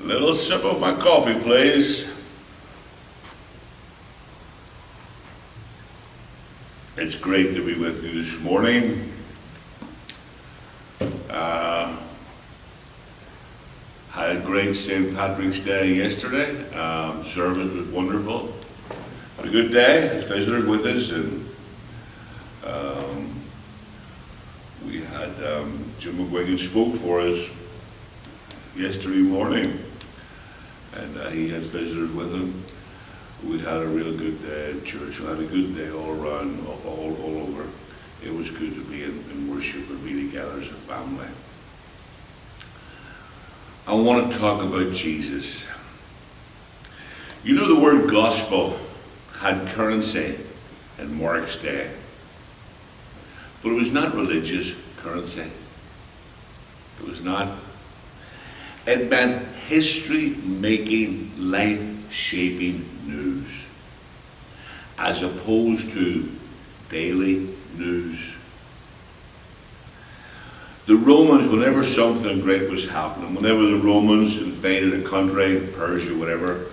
Little sip of my coffee, please. It's great to be with you this morning. Had a great St. Patrick's Day yesterday. Service was wonderful. Had a good day. Had visitors with us, and we had Jim McGuigan spoke for us yesterday morning, and he had visitors with him. We had a real good day at church. We had a good day all around, all over. It was good to be in worship and be together as a family. I want to talk about Jesus. You know, the word gospel had currency in Mark's day, but it was not religious currency. It was not. It meant history-making, life-shaping news, as opposed to daily news. The Romans, whenever something great was happening, whenever the Romans invaded a country, Persia, whatever,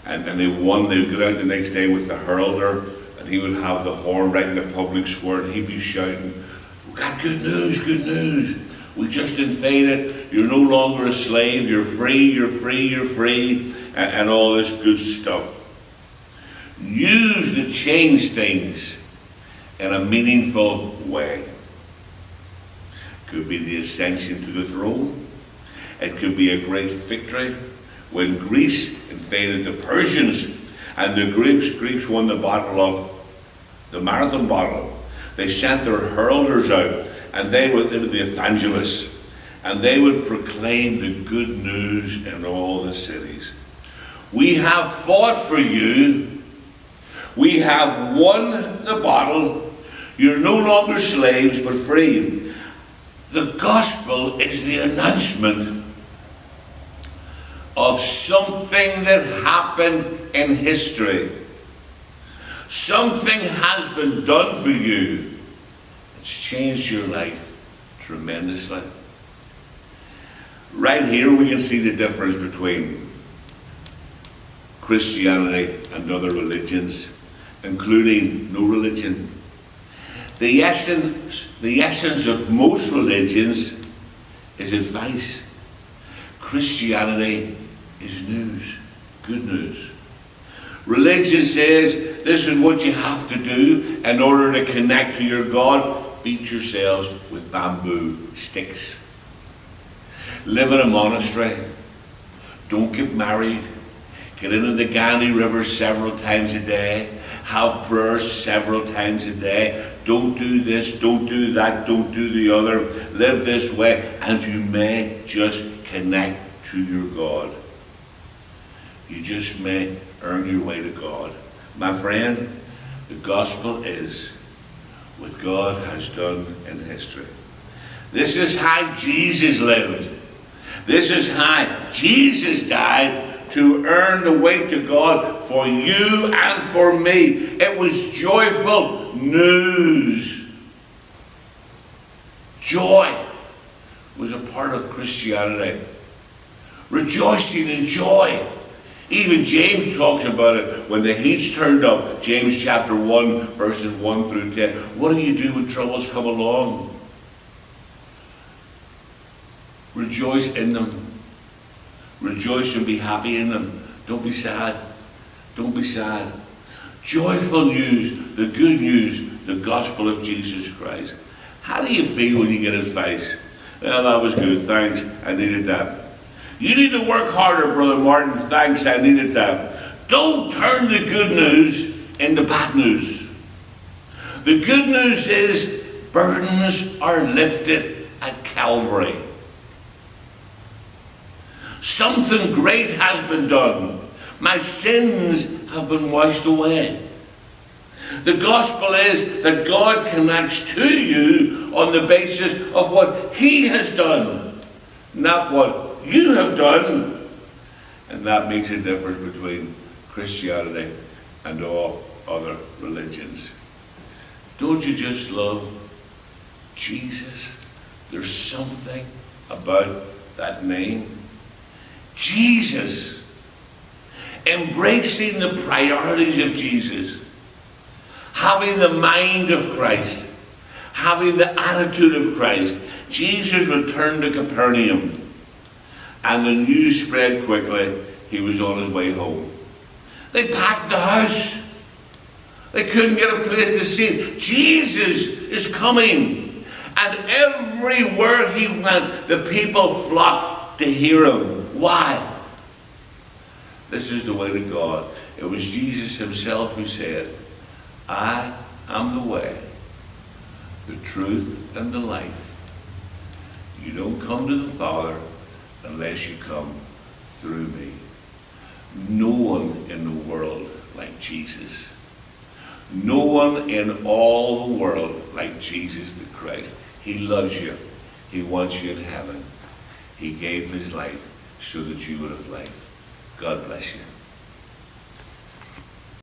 and they won, they would go out the next day with the heralder, and he would have the horn right in the public square, and he'd be shouting, "We got good news, good news. We just invaded. You're no longer a slave. You're free, you're free, you're free," and all this good stuff. News that change things in a meaningful way. Could be the ascension to the throne. It could be a great victory when Greece invaded the Persians and the Greeks won the battle of the Marathon battle. They sent their heralders out, and they were the evangelists, and they would proclaim the good news in all the cities. We have fought for you. We have won the battle. You're no longer slaves, but free. The gospel is the announcement of something that happened in history. Something has been done for you. It's changed your life tremendously. Right here we can see the difference between Christianity and other religions, including no religion. The essence of most religions is advice. Christianity is news, good news. Religion says this is what you have to do in order to connect to your God. Beat yourselves with bamboo sticks. Live in a monastery. Don't get married. Get into the Gandhi River several times a day. Have prayers several times a day. Don't do this, don't do that, don't do the other. Live this way, and you may just connect to your God. You just may earn your way to God. My friend, the gospel is what God has done in history. This is how Jesus lived. This is how Jesus died to earn the way to God for you and for me. It was joyful news. Joy was a part of Christianity. Rejoicing in joy. Even James talks about it when the heat's turned up. James chapter 1, verses 1 through 10. What do you do when troubles come along? Rejoice in them. Rejoice and be happy in them. Don't be sad. Don't be sad. Joyful news, the good news, the gospel of Jesus Christ. How do you feel when you get advice? Well, that was good, thanks, I needed that. You need to work harder, Brother Martin, thanks, I needed that. Don't turn the good news into bad news. The good news is burdens are lifted at Calvary. Something great has been done. My sins have been washed away. The gospel is that God connects to you on the basis of what He has done, not what you have done. And that makes a difference between Christianity and all other religions. Don't you just love Jesus? There's something about that name. Jesus. Embracing the priorities of Jesus. Having the mind of Christ. Having the attitude of Christ. Jesus returned to Capernaum. And the news spread quickly. He was on his way home. They packed the house. They couldn't get a place to sit. Jesus is coming. And everywhere he went, the people flocked to hear him. Why? This is the way to God. It was Jesus himself who said, I am the way, the truth, and the life. You don't come to the Father unless you come through me. No one in the world like Jesus. No one in all the world like Jesus the Christ. He loves you. He wants you in heaven. He gave his life so that you would have life. God bless you.